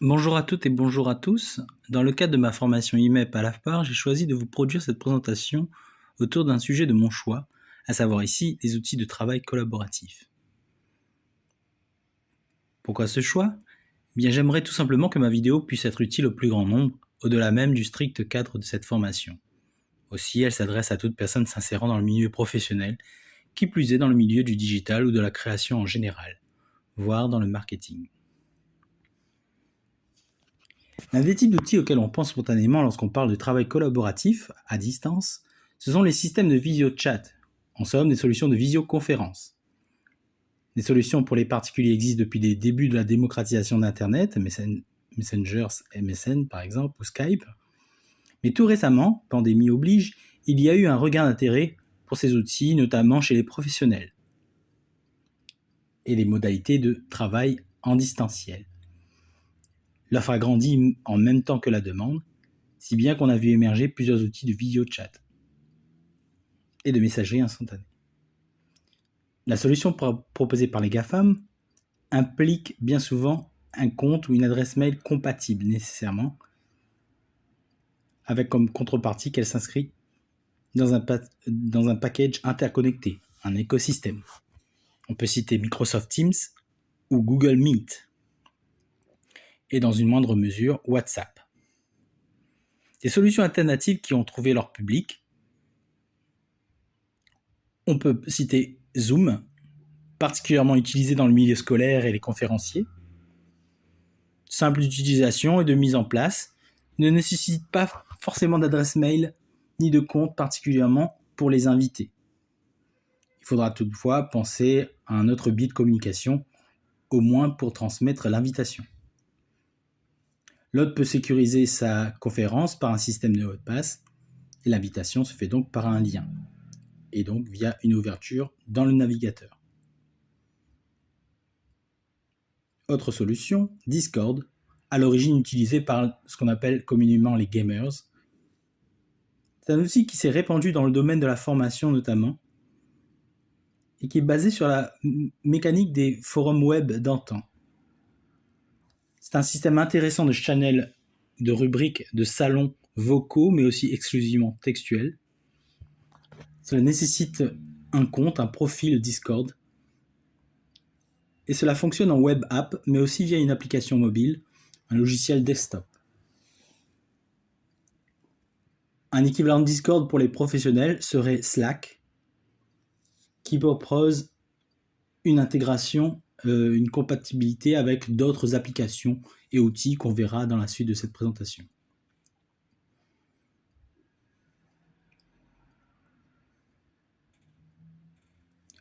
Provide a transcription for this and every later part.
Bonjour à toutes et bonjour à tous. Dans le cadre de ma formation IMEP à l'AFPAR, j'ai choisi de vous produire cette présentation autour d'un sujet de mon choix, à savoir ici les outils de travail collaboratif. Pourquoi ce choix ? Bien, j'aimerais tout simplement que ma vidéo puisse être utile au plus grand nombre, au-delà même du strict cadre de cette formation. Aussi, elle s'adresse à toute personne s'insérant dans le milieu professionnel, qui plus est dans le milieu du digital ou de la création en général, voire dans le marketing. L'un des types d'outils auxquels on pense spontanément lorsqu'on parle de travail collaboratif, à distance, ce sont les systèmes de visio-chat, en somme des solutions de visioconférence. Des solutions pour les particuliers existent depuis les débuts de la démocratisation d'Internet, Messenger, MSN par exemple, ou Skype. Mais tout récemment, pandémie oblige, il y a eu un regain d'intérêt pour ces outils, notamment chez les professionnels, et les modalités de travail en distanciel. L'offre a grandi en même temps que la demande, si bien qu'on a vu émerger plusieurs outils de vidéo-chat et de messagerie instantanée. La solution proposée par les GAFAM implique bien souvent un compte ou une adresse mail compatible nécessairement, avec comme contrepartie qu'elle s'inscrit dans un package interconnecté, un écosystème. On peut citer Microsoft Teams ou Google Meet, et dans une moindre mesure WhatsApp. Des solutions alternatives qui ont trouvé leur public. On peut citer Zoom, particulièrement utilisé dans le milieu scolaire et les conférenciers. Simple d'utilisation et de mise en place, ne nécessite pas forcément d'adresse mail ni de compte particulièrement pour les invités. Il faudra toutefois penser à un autre biais de communication, au moins pour transmettre l'invitation. L'hôte peut sécuriser sa conférence par un système de mot de passe et l'invitation se fait donc par un lien et donc via une ouverture dans le navigateur. Autre solution, Discord, à l'origine utilisé par ce qu'on appelle communément les gamers. C'est un outil qui s'est répandu dans le domaine de la formation notamment et qui est basé sur la mécanique des forums web d'antan. C'est un système intéressant de channels, de rubriques, de salons vocaux, mais aussi exclusivement textuels. Cela nécessite un compte, un profil Discord. Et cela fonctionne en web app, mais aussi via une application mobile, un logiciel desktop. Un équivalent de Discord pour les professionnels serait Slack, qui propose une intégration, une compatibilité avec d'autres applications et outils qu'on verra dans la suite de cette présentation.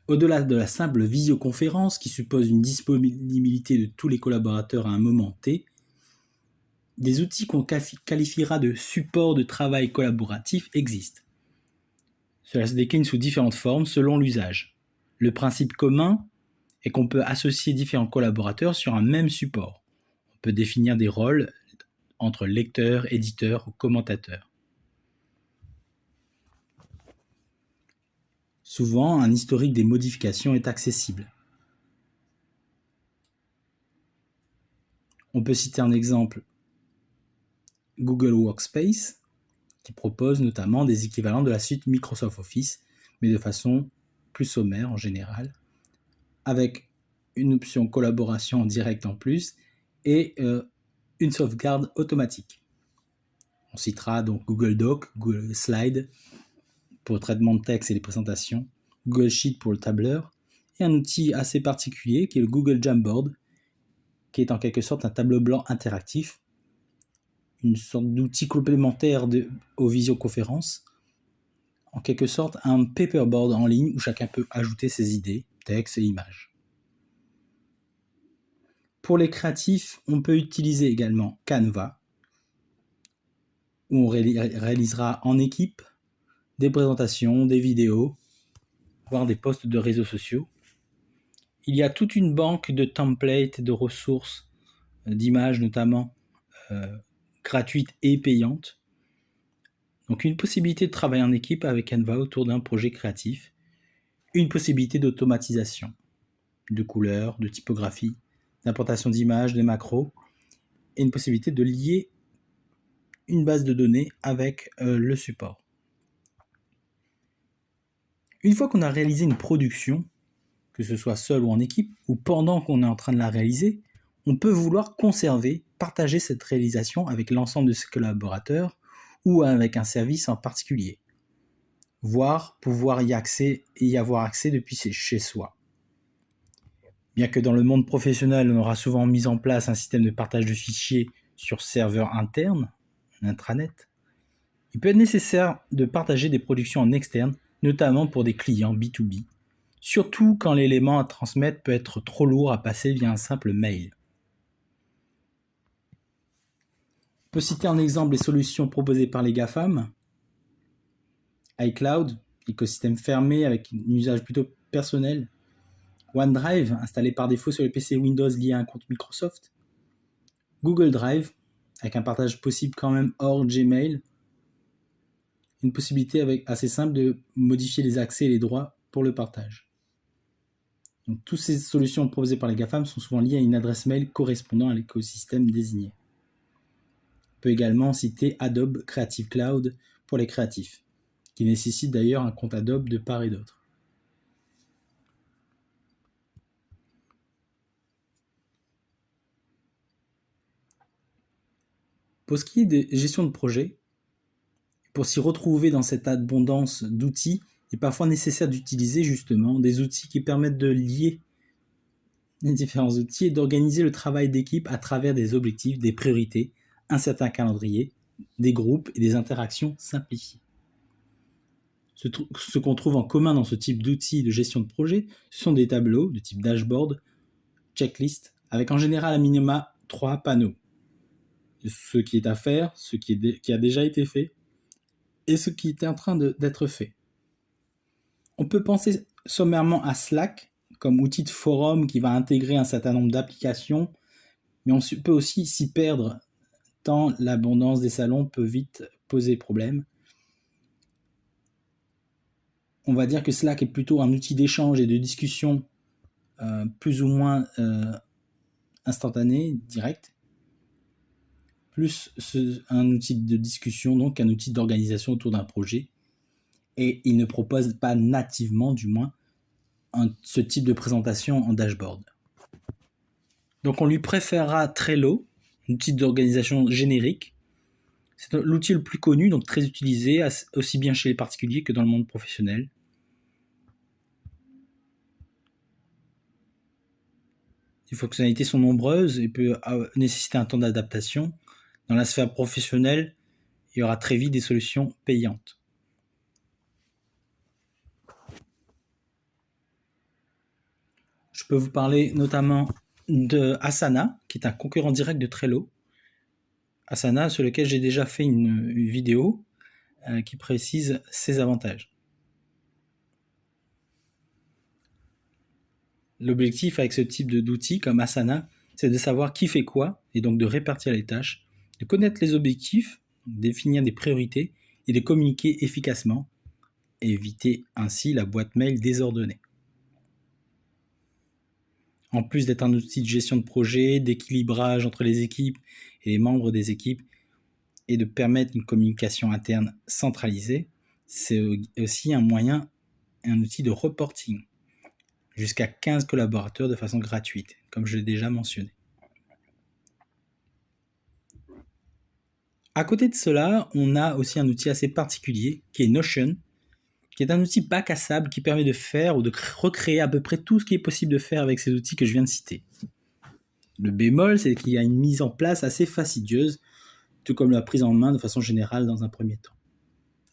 Au-delà de la simple visioconférence qui suppose une disponibilité de tous les collaborateurs à un moment T, des outils qu'on qualifiera de support de travail collaboratif existent. Cela se décline sous différentes formes selon l'usage. Le principe commun est qu'on peut associer différents collaborateurs sur un même support. On peut définir des rôles entre lecteur, éditeur ou commentateur. Souvent, un historique des modifications est accessible. On peut citer un exemple, Google Workspace, qui propose notamment des équivalents de la suite Microsoft Office, mais de façon plus sommaire en général, avec une option collaboration en direct en plus et une sauvegarde automatique. On citera donc Google Doc, Google Slide pour le traitement de texte et les présentations, Google Sheet pour le tableur, et un outil assez particulier qui est le Google Jamboard, qui est en quelque sorte un tableau blanc interactif, une sorte d'outil complémentaire aux visioconférences, en quelque sorte un paperboard en ligne où chacun peut ajouter ses idées, textes et images. Pour les créatifs, on peut utiliser également Canva, où on réalisera en équipe des présentations, des vidéos, voire des posts de réseaux sociaux. Il y a toute une banque de templates, de ressources, d'images notamment, gratuites et payantes. Donc une possibilité de travailler en équipe avec Canva autour d'un projet créatif, une possibilité d'automatisation, de couleurs, de typographie, d'importation d'images, de macros, et une possibilité de lier une base de données avec le support. Une fois qu'on a réalisé une production, que ce soit seul ou en équipe, ou pendant qu'on est en train de la réaliser, on peut vouloir conserver, partager cette réalisation avec l'ensemble de ses collaborateurs ou avec un service en particulier, voire pouvoir y avoir accès depuis chez soi. Bien que dans le monde professionnel, on aura souvent mis en place un système de partage de fichiers sur serveur interne, un intranet, il peut être nécessaire de partager des productions en externe, notamment pour des clients B2B, surtout quand l'élément à transmettre peut être trop lourd à passer via un simple mail. On peut citer en exemple les solutions proposées par les GAFAM, iCloud, écosystème fermé avec un usage plutôt personnel, OneDrive, installé par défaut sur les PC Windows liés à un compte Microsoft, Google Drive, avec un partage possible quand même hors Gmail, une possibilité assez simple de modifier les accès et les droits pour le partage. Donc, toutes ces solutions proposées par les GAFAM sont souvent liées à une adresse mail correspondant à l'écosystème désigné. On peut également citer Adobe Creative Cloud pour les créatifs, qui nécessite d'ailleurs un compte Adobe de part et d'autre. Pour ce qui est de gestion de projet, pour s'y retrouver dans cette abondance d'outils, il est parfois nécessaire d'utiliser justement des outils qui permettent de lier les différents outils et d'organiser le travail d'équipe à travers des objectifs, des priorités, un certain calendrier, des groupes et des interactions simplifiées. Ce qu'on trouve en commun dans ce type d'outils de gestion de projet, ce sont des tableaux de type dashboard, checklist, avec en général à minima 3 panneaux. Ce qui est à faire, ce qui a déjà été fait, et ce qui est en train d'être fait. On peut penser sommairement à Slack comme outil de forum qui va intégrer un certain nombre d'applications, mais on peut aussi s'y perdre tant l'abondance des salons peut vite poser problème. On va dire que Slack est plutôt un outil d'échange et de discussion plus ou moins instantané, direct, plus un outil de discussion, donc un outil d'organisation autour d'un projet. Et il ne propose pas nativement, du moins, ce type de présentation en dashboard. Donc on lui préférera Trello, un outil d'organisation générique. C'est l'outil le plus connu, donc très utilisé, aussi bien chez les particuliers que dans le monde professionnel. Les fonctionnalités sont nombreuses et peuvent nécessiter un temps d'adaptation. Dans la sphère professionnelle, il y aura très vite des solutions payantes. Je peux vous parler notamment de Asana, qui est un concurrent direct de Trello. Asana, sur lequel j'ai déjà fait une vidéo qui précise ses avantages. L'objectif avec ce type d'outils comme Asana, c'est de savoir qui fait quoi, et donc de répartir les tâches, de connaître les objectifs, de définir des priorités, et de communiquer efficacement, et éviter ainsi la boîte mail désordonnée. En plus d'être un outil de gestion de projet, d'équilibrage entre les équipes et les membres des équipes, et de permettre une communication interne centralisée, c'est aussi un outil de reporting. Jusqu'à 15 collaborateurs de façon gratuite, comme je l'ai déjà mentionné. À côté de cela, on a aussi un outil assez particulier, qui est Notion, qui est un outil bac à sable qui permet de faire ou de recréer à peu près tout ce qui est possible de faire avec ces outils que je viens de citer. Le bémol, c'est qu'il y a une mise en place assez fastidieuse, tout comme la prise en main de façon générale dans un premier temps.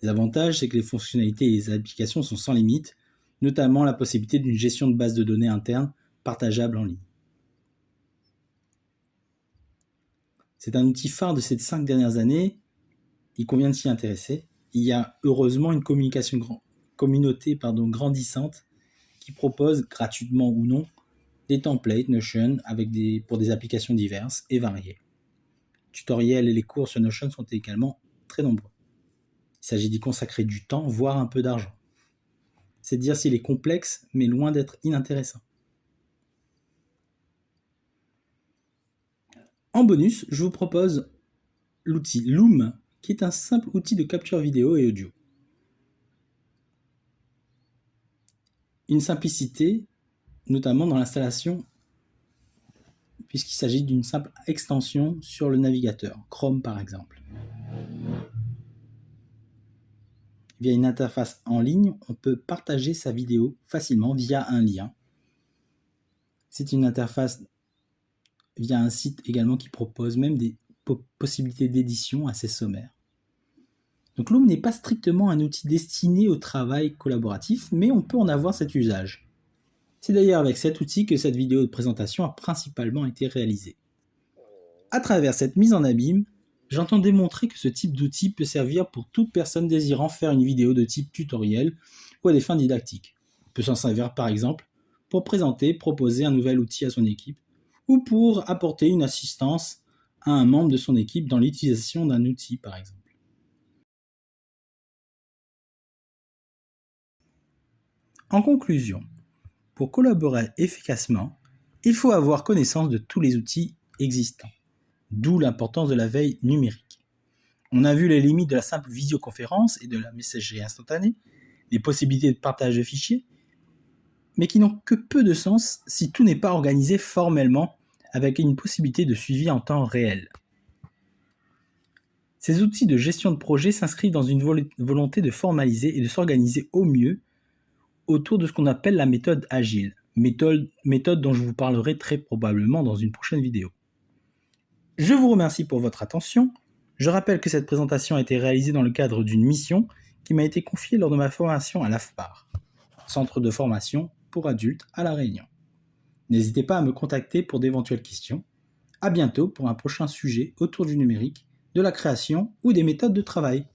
Les avantages, c'est que les fonctionnalités et les applications sont sans limite, notamment la possibilité d'une gestion de base de données interne partageable en ligne. C'est un outil phare de ces 5 dernières années, il convient de s'y intéresser. Il y a heureusement une communauté grandissante qui propose, gratuitement ou non, des templates Notion pour des applications diverses et variées. Les tutoriels et les cours sur Notion sont également très nombreux. Il s'agit d'y consacrer du temps, voire un peu d'argent. C'est dire s'il est complexe, mais loin d'être inintéressant. En bonus, je vous propose l'outil Loom, qui est un simple outil de capture vidéo et audio. Une simplicité, notamment dans l'installation, puisqu'il s'agit d'une simple extension sur le navigateur, Chrome par exemple. Via une interface en ligne, on peut partager sa vidéo facilement via un lien. C'est une interface via un site également qui propose même des possibilités d'édition assez sommaires. Donc Loom n'est pas strictement un outil destiné au travail collaboratif, mais on peut en avoir cet usage. C'est d'ailleurs avec cet outil que cette vidéo de présentation a principalement été réalisée. À travers cette mise en abîme, j'entends démontrer que ce type d'outil peut servir pour toute personne désirant faire une vidéo de type tutoriel ou à des fins didactiques. On peut s'en servir par exemple pour proposer un nouvel outil à son équipe ou pour apporter une assistance à un membre de son équipe dans l'utilisation d'un outil par exemple. En conclusion, pour collaborer efficacement, il faut avoir connaissance de tous les outils existants, d'où l'importance de la veille numérique. On a vu les limites de la simple visioconférence et de la messagerie instantanée, les possibilités de partage de fichiers, mais qui n'ont que peu de sens si tout n'est pas organisé formellement avec une possibilité de suivi en temps réel. Ces outils de gestion de projet s'inscrivent dans une volonté de formaliser et de s'organiser au mieux autour de ce qu'on appelle la méthode agile, méthode dont je vous parlerai très probablement dans une prochaine vidéo. Je vous remercie pour votre attention. Je rappelle que cette présentation a été réalisée dans le cadre d'une mission qui m'a été confiée lors de ma formation à l'AFPAR, Centre de formation pour adultes à La Réunion. N'hésitez pas à me contacter pour d'éventuelles questions. À bientôt pour un prochain sujet autour du numérique, de la création ou des méthodes de travail.